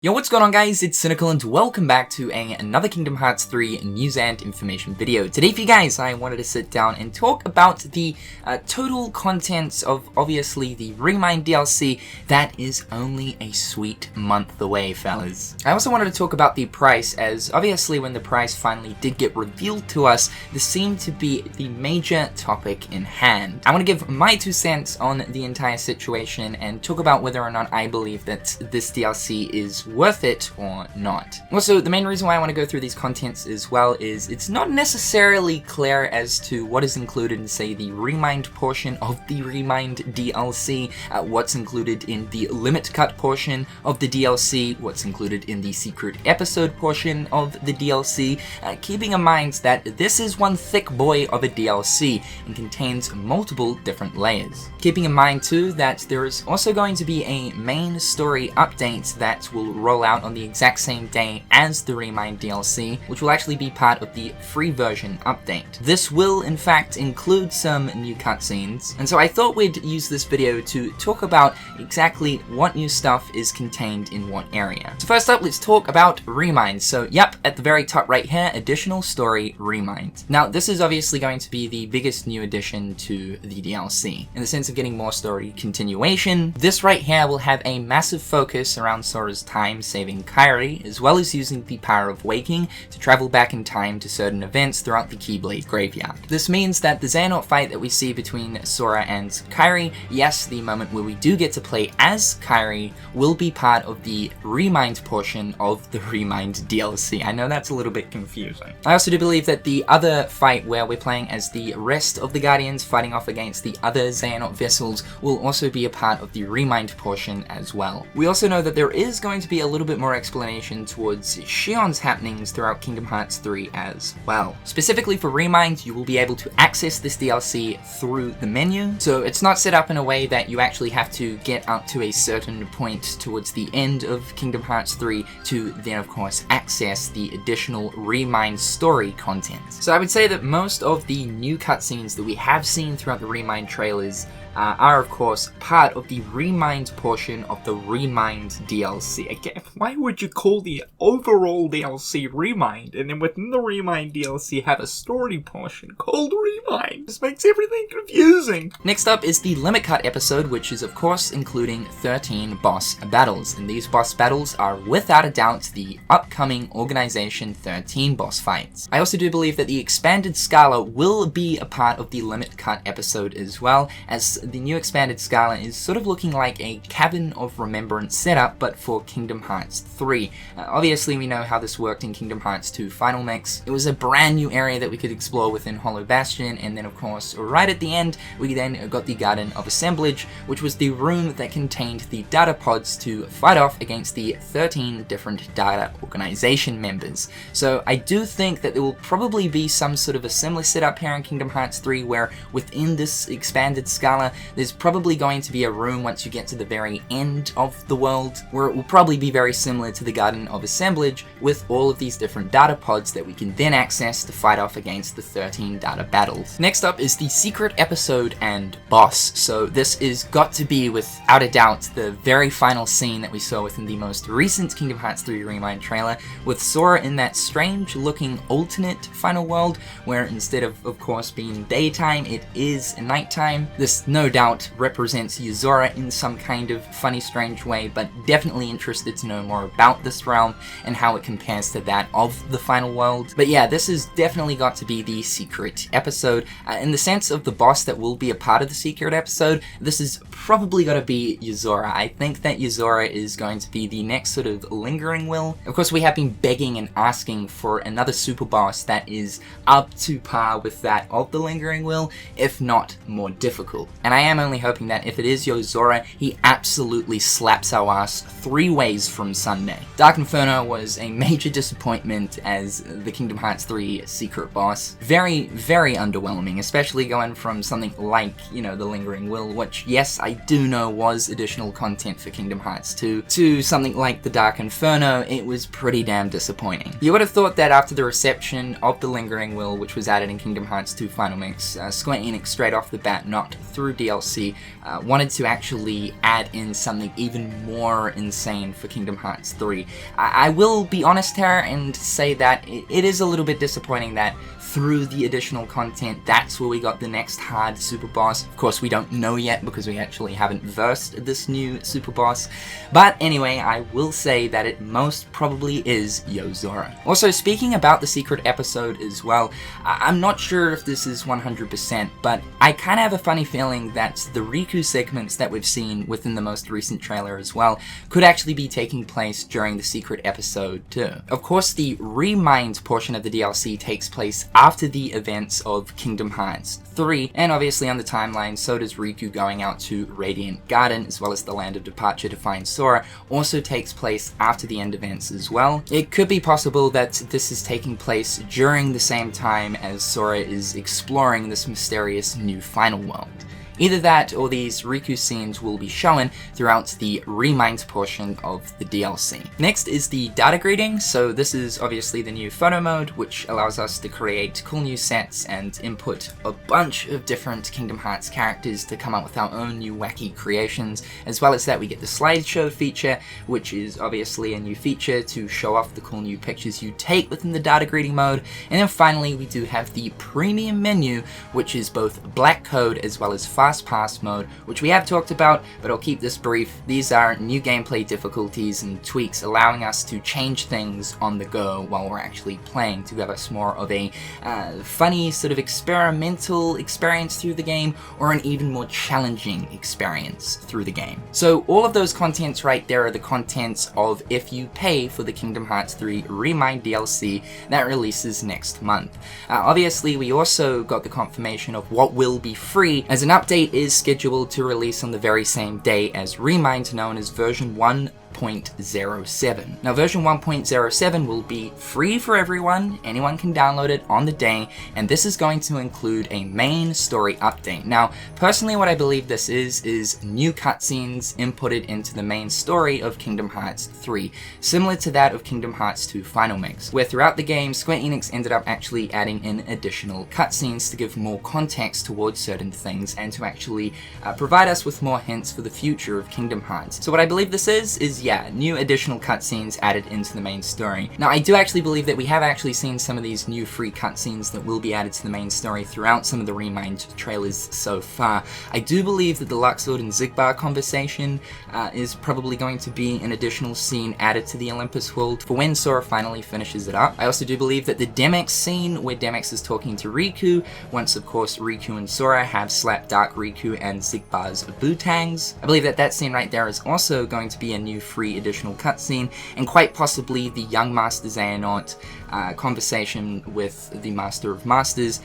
Yo, what's going on guys, it's Cynical and welcome back to another Kingdom Hearts 3 news and information video. Today for you guys, I wanted to sit down and talk about the total contents of obviously the Remind DLC that is only a sweet month away, fellas. I also wanted to talk about the price, as obviously when the price finally did get revealed to us, this seemed to be the major topic in hand. I want to give my 2 cents on the entire situation and talk about whether or not I believe that this DLC is worth it or not. Also, the main reason why I want to go through these contents as well is it's not necessarily clear as to what is included in, say, the Remind portion of the Remind DLC, what's included in the Limit Cut portion of the DLC, what's included in the Secret Episode portion of the DLC, keeping in mind that this is one thick boy of a DLC and contains multiple different layers. Keeping in mind too that there is also going to be a main story update that will roll out on the exact same day as the Remind DLC, which will actually be part of the free version update. This will in fact include some new cutscenes, and so I thought we'd use this video to talk about exactly what new stuff is contained in what area. So first up, let's talk about Remind. So yep, at the very top right here, additional story Remind. Now this is obviously going to be the biggest new addition to the DLC, in the sense of getting more story continuation. This right here will have a massive focus around Sora's time saving Kairi, as well as using the power of waking to travel back in time to certain events throughout the Keyblade graveyard. This means that the Xehanort fight that we see between Sora and Kairi, yes, the moment where we do get to play as Kairi, will be part of the Remind portion of the Remind DLC. I know that's a little bit confusing. I also do believe that the other fight where we're playing as the rest of the Guardians fighting off against the other Xehanort vessels will also be a part of the Remind portion as well. We also know that there is going to be a little bit more explanation towards Shion's happenings throughout Kingdom Hearts 3 as well. Specifically for Remind, you will be able to access this DLC through the menu, so it's not set up in a way that you actually have to get up to a certain point towards the end of Kingdom Hearts 3 to then of course access the additional Remind story content. So I would say that most of the new cutscenes that we have seen throughout the Remind trailers are of course part of the Remind portion of the Remind DLC. Again, why would you call the overall DLC Remind and then within the Remind DLC have a story portion called Remind? This makes everything confusing. Next up is the Limit Cut episode, which is of course including 13 boss battles, and these boss battles are without a doubt the upcoming Organization 13 boss fights. I also do believe that the expanded Scala will be a part of the Limit Cut episode as well, as the new expanded Scala is sort of looking like a Cabin of Remembrance setup, but for Kingdom Hearts 3. Obviously, we know how this worked in Kingdom Hearts 2 Final Mix. It was a brand new area that we could explore within Hollow Bastion, and then of course, right at the end, we then got the Garden of Assemblage, which was the room that contained the data pods to fight off against the 13 different data organization members. So I do think that there will probably be some sort of a similar setup here in Kingdom Hearts 3, where within this expanded Scala, there's probably going to be a room once you get to the very end of the world where it will probably be very similar to the Garden of Assemblage, with all of these different data pods that we can then access to fight off against the 13 data battles. Next up is the Secret Episode and Boss. So this is got to be without a doubt the very final scene that we saw within the most recent Kingdom Hearts 3 Remind trailer, with Sora in that strange looking alternate final world where instead of course being daytime, it is nighttime. This no doubt represents Yozora in some kind of funny, strange way, but definitely interested to know more about this realm and how it compares to that of the final world. But yeah, this has definitely got to be the Secret Episode. In the sense of the boss that will be a part of the Secret Episode, this is probably got to be Yozora. I think that Yozora is going to be the next sort of lingering will. Of course, we have been begging and asking for another super boss that is up to par with that of the lingering will, if not more difficult. And I am only hoping that if it is Yozora, he absolutely slaps our ass 3 ways from Sunday. Dark Inferno was a major disappointment as the Kingdom Hearts 3 secret boss. Very, very underwhelming, especially going from something like, you know, the Lingering Will, which, yes, I do know was additional content for Kingdom Hearts 2, to something like the Dark Inferno. It was pretty damn disappointing. You would have thought that after the reception of the Lingering Will, which was added in Kingdom Hearts 2 Final Mix, Square Enix straight off the bat knocked through DLC wanted to actually add in something even more insane for Kingdom Hearts 3. I will be honest here and say that it is a little bit disappointing that through the additional content, that's where we got the next hard super boss. Of course, we don't know yet because we actually haven't versed this new super boss. But anyway, I will say that it most probably is Yozora. Also, speaking about the secret episode as well, I'm not sure if this is 100%, but I kind of have a funny feeling that the Riku segments that we've seen within the most recent trailer as well could actually be taking place during the secret episode too. Of course, the Remind portion of the DLC takes place after the events of Kingdom Hearts 3, and obviously on the timeline, so does Riku going out to Radiant Garden, as well as the Land of Departure to find Sora, also takes place after the end events as well. It could be possible that this is taking place during the same time as Sora is exploring this mysterious new final world. Either that or these Riku scenes will be shown throughout the Remind portion of the DLC. Next is the data greeting. So this is obviously the new photo mode, which allows us to create cool new sets and input a bunch of different Kingdom Hearts characters to come up with our own new wacky creations. As well as that, we get the slideshow feature, which is obviously a new feature to show off the cool new pictures you take within the data greeting mode. And then finally, we do have the premium menu, which is both black code as well as fast pass mode, which we have talked about, but I'll keep this brief. These are new gameplay difficulties and tweaks allowing us to change things on the go while we're actually playing to give us more of a funny sort of experimental experience through the game, or an even more challenging experience through the game. So all of those contents right there are the contents of if you pay for the Kingdom Hearts 3 Remind DLC that releases next month. Obviously, we also got the confirmation of what will be free, as an update is scheduled to release on the very same day as Remind, known as version 1.07. Now version 1.07 will be free for everyone, anyone can download it on the day, and this is going to include a main story update. Now personally what I believe this is new cutscenes inputted into the main story of Kingdom Hearts 3, similar to that of Kingdom Hearts 2 Final Mix, where throughout the game Square Enix ended up actually adding in additional cutscenes to give more context towards certain things and to actually provide us with more hints for the future of Kingdom Hearts. So what I believe this is new additional cutscenes added into the main story. Now I do actually believe that we have actually seen some of these new free cutscenes that will be added to the main story throughout some of the Remind trailers so far. I do believe that the Luxord and Xigbar conversation is probably going to be an additional scene added to the Olympus world for when Sora finally finishes it up. I also do believe that the Demyx scene where Demyx is talking to Riku, once of course Riku and Sora have slapped Dark Riku and Xigbar's Bootangs. I believe that that scene right there is also going to be a new free additional cutscene, and quite possibly the Young Master Xehanort conversation with the Master of Masters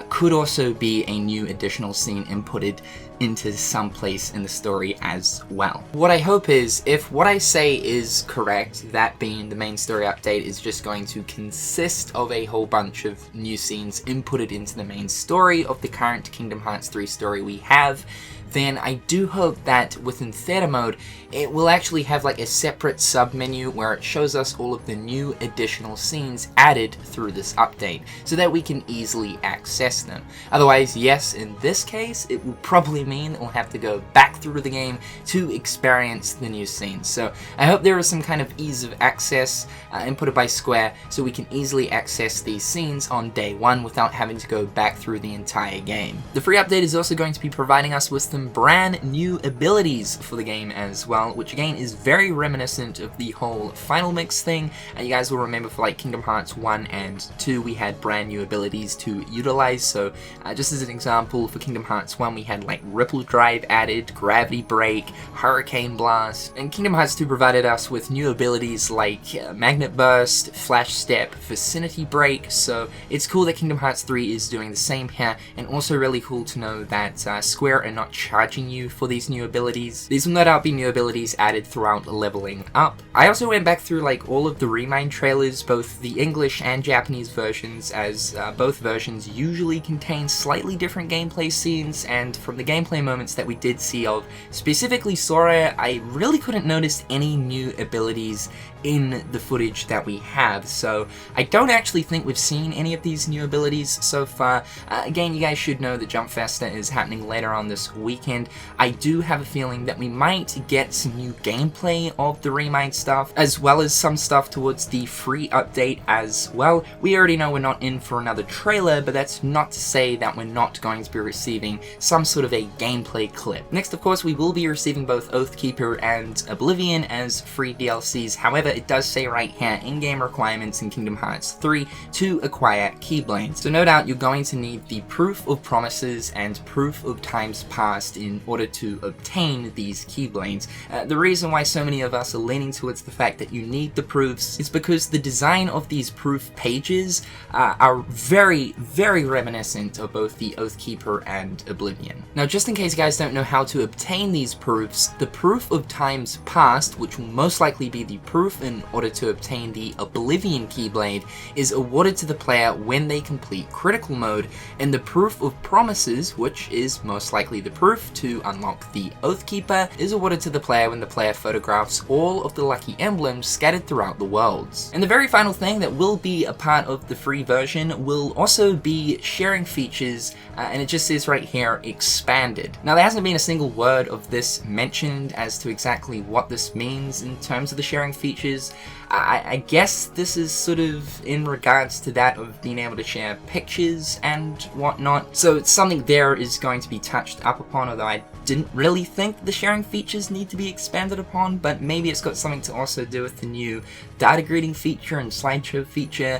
could also be a new additional scene inputted into some place in the story as well. What I hope is, if what I say is correct, that being the main story update is just going to consist of a whole bunch of new scenes inputted into the main story of the current Kingdom Hearts 3 story we have, then I do hope that within theater mode, it will actually have like a separate sub-menu where it shows us all of the new additional scenes added through this update, so that we can easily access them. Otherwise, yes, in this case, it will probably mean that we'll have to go back through the game to experience the new scenes. So I hope there is some kind of ease of access inputted by Square, so we can easily access these scenes on day one without having to go back through the entire game. The free update is also going to be providing us with some brand new abilities for the game as well, which again is very reminiscent of the whole Final Mix thing. And you guys will remember for like Kingdom Hearts 1 and 2 we had brand new abilities to utilize. So just as an example, for Kingdom Hearts 1 we had like Ripple Drive added, Gravity Break, Hurricane Blast, and Kingdom Hearts 2 provided us with new abilities like Magnet Burst, Flash Step, Vicinity Break. So it's cool that Kingdom Hearts 3 is doing the same here, and also really cool to know that Square are not charging you for these new abilities. These will no doubt be new abilities added throughout leveling up. I also went back through like all of the Remind trailers, both the English and Japanese versions, as both versions usually contain slightly different gameplay scenes, and from the gameplay moments that we did see of specifically Sora, I really couldn't notice any new abilities in the footage that we have. So I don't actually think we've seen any of these new abilities so far. Again, you guys should know that Jump Festa is happening later on this weekend. I do have a feeling that we might get some new gameplay of the Remind stuff, as well as some stuff towards the free update as well. We already know we're not in for another trailer, but that's not to say that we're not going to be receiving some sort of a gameplay clip. Next, of course, we will be receiving both Oathkeeper and Oblivion as free DLCs. However, it does say right here, in-game requirements in Kingdom Hearts 3 to acquire Keyblades. So no doubt you're going to need the Proof of Promises and Proof of Times Past in order to obtain these Keyblades. The reason why so many of us are leaning towards the fact that you need the proofs is because the design of these proof pages are very, very reminiscent of both the Oathkeeper and Oblivion. Now, just in case you guys don't know how to obtain these proofs, the Proof of Times Past, which will most likely be the proof in order to obtain the Oblivion Keyblade, is awarded to the player when they complete critical mode, and the Proof of Promises, which is most likely the proof to unlock the Oathkeeper, is awarded to the player when the player photographs all of the lucky emblems scattered throughout the worlds. And the very final thing that will be a part of the free version will also be sharing features, and it just says right here, expanded. Now, there hasn't been a single word of this mentioned as to exactly what this means in terms of the sharing features. I guess this is sort of in regards to that of being able to share pictures and whatnot. So something there is going to be touched up upon, although I didn't really think the sharing features need to be expanded upon, but maybe it's got something to also do with the new data greeting feature and slideshow feature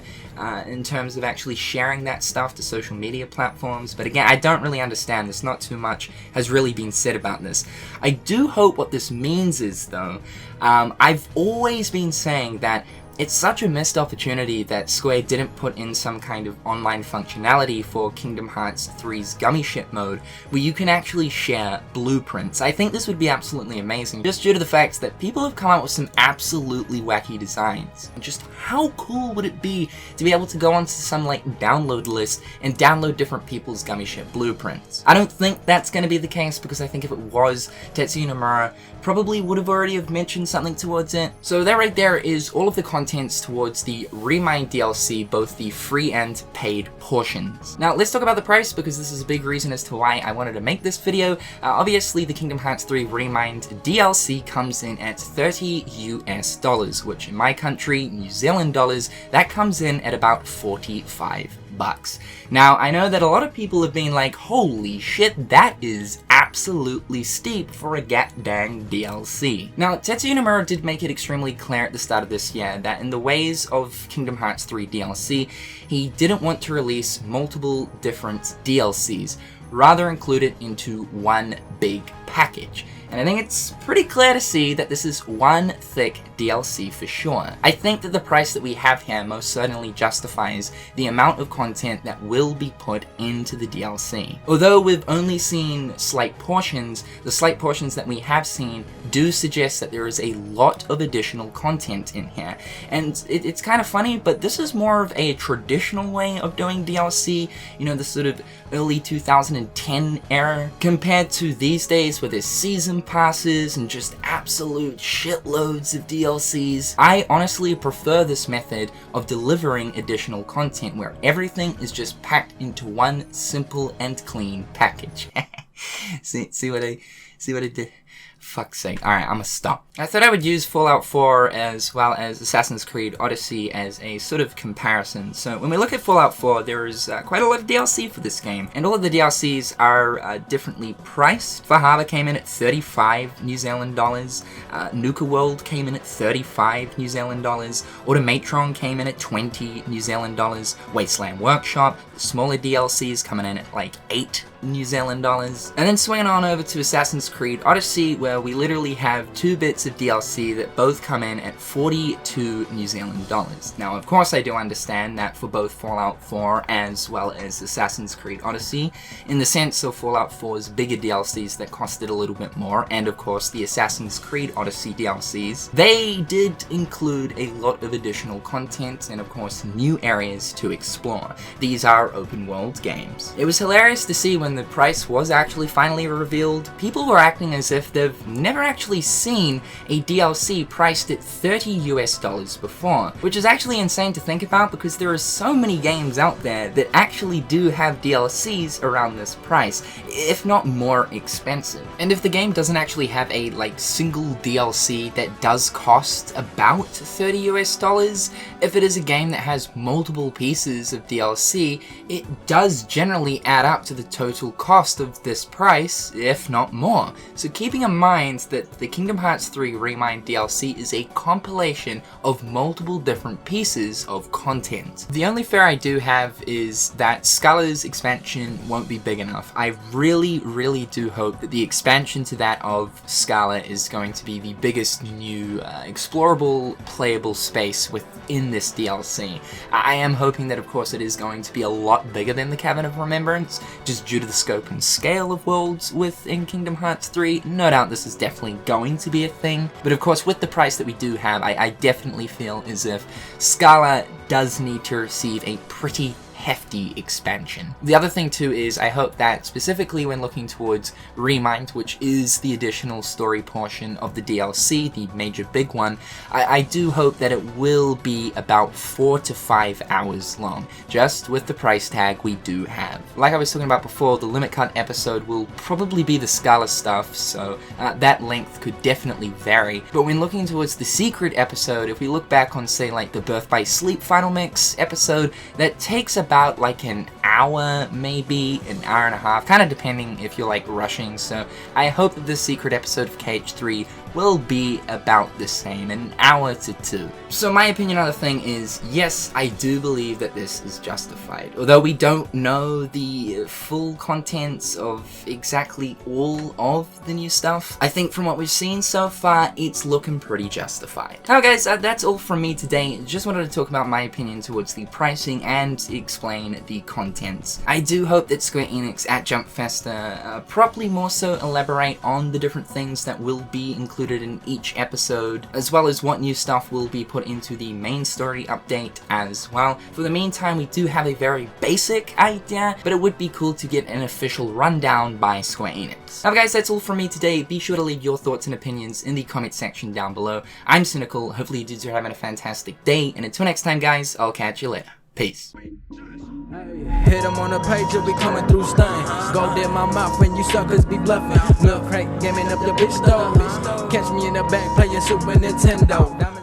in terms of actually sharing that stuff to social media platforms. But again, I don't really understand this. Not too much has really been said about this. I do hope what this means is, though, I've always been saying that it's such a missed opportunity that Square didn't put in some kind of online functionality for Kingdom Hearts 3's Gummy Ship mode, where you can actually share blueprints. I think this would be absolutely amazing, just due to the fact that people have come out with some absolutely wacky designs. And just how cool would it be to be able to go onto some like download list and download different people's Gummy Ship blueprints? I don't think that's going to be the case, because I think if it was, Tetsuya Nomura probably would have already have mentioned something towards it. So that right there is all of the contents towards the Remind DLC, both the free and paid portions. Now let's talk about the price, because this is a big reason as to why I wanted to make this video. Obviously the Kingdom Hearts 3 Remind DLC comes in at $30 US, which in my country, New Zealand dollars, that comes in at about 45 bucks. Now, I know that a lot of people have been like, holy shit, that is absolutely steep for a dang DLC. Now, Tetsuya Nomura did make it extremely clear at the start of this year that in the ways of Kingdom Hearts 3 DLC, he didn't want to release multiple different DLCs, rather include it into one big package. And I think it's pretty clear to see that this is one thick DLC for sure. I think that the price that we have here most certainly justifies the amount of content that will be put into the DLC. Although we've only seen slight portions, the slight portions that we have seen do suggest that there is a lot of additional content in here. And it's kind of funny, but this is more of a traditional way of doing DLC, you know, the sort of early 2010 era, compared to these days where there's season passes and just absolute shitloads of DLCs. I honestly prefer this method of delivering additional content where everything is just packed into one simple and clean package. see what I did? Fuck's sake. Alright, I'm gonna stop. I thought I would use Fallout 4 as well as Assassin's Creed Odyssey as a sort of comparison. So when we look at Fallout 4, there is quite a lot of DLC for this game, and all of the DLCs are differently priced. Valhalla came in at 35 New Zealand dollars, Nuka World came in at 35 New Zealand dollars, Automatron came in at 20 New Zealand dollars, Wasteland Workshop, the smaller DLCs coming in at like 8 New Zealand dollars. And then swinging on over to Assassin's Creed Odyssey, where we literally have 2 bits of DLC that both come in at 42 New Zealand dollars. Now, of course, I do understand that for both Fallout 4 as well as Assassin's Creed Odyssey, in the sense of Fallout 4's bigger DLCs that costed a little bit more, and of course the Assassin's Creed Odyssey DLCs, they did include a lot of additional content and of course new areas to explore. These are open world games. It was hilarious to see when when the price was actually finally revealed, people were acting as if they've never actually seen a DLC priced at $30 before, which is actually insane to think about because there are so many games out there that actually do have DLCs around this price, if not more expensive. And if the game doesn't actually have a single DLC that does cost about $30, if it is a game that has multiple pieces of DLC, it does generally add up to the total cost of this price, if not more. So keeping in mind that the Kingdom Hearts 3 Remind DLC is a compilation of multiple different pieces of content. The only fear I do have is that Scala's expansion won't be big enough. I really do hope that the expansion to that of Scala is going to be the biggest new explorable, playable space within this DLC. I am hoping that of course it is going to be a lot bigger than the Cavern of Remembrance, just due to the scope and scale of worlds within Kingdom Hearts 3. No doubt this is definitely going to be a thing, but of course with the price that we do have, I definitely feel as if Scala does need to receive a pretty hefty expansion. The other thing too is I hope that specifically when looking towards Remind, which is the additional story portion of the DLC, the major big one, I do hope that it will be about 4 to 5 hours long, just with the price tag we do have. Like I was talking about before, the Limit Cut episode will probably be the Scala stuff, so that length could definitely vary. But when looking towards the secret episode, if we look back on say the Birth by Sleep Final Mix episode, that takes about an hour, maybe an hour and a half, kind of depending if you're rushing. So I hope that this secret episode of KH3 will be about the same, an hour to 2. So my opinion on the thing is, yes, I do believe that this is justified. Although we don't know the full contents of exactly all of the new stuff, I think from what we've seen so far, it's looking pretty justified. Now guys, that's all from me today. Just wanted to talk about my opinion towards the pricing and explain the contents. I do hope that Square Enix at Jump Festa properly more so elaborate on the different things that will be included in each episode, as well as what new stuff will be put into the main story update as well. For the meantime, we do have a very basic idea, but it would be cool to get an official rundown by Square Enix. Now guys, that's all from me today. Be sure to leave your thoughts and opinions in the comment section down below. I'm Cynical, hopefully you dudes are having a fantastic day, and until next time guys, I'll catch you later. Peace. Hit them on the page, you'll be coming through stunning. Gold in my mouth when you suckers be bluffing. Milk crate, gaming up your bitch though. Catch me in the back playing Super Nintendo.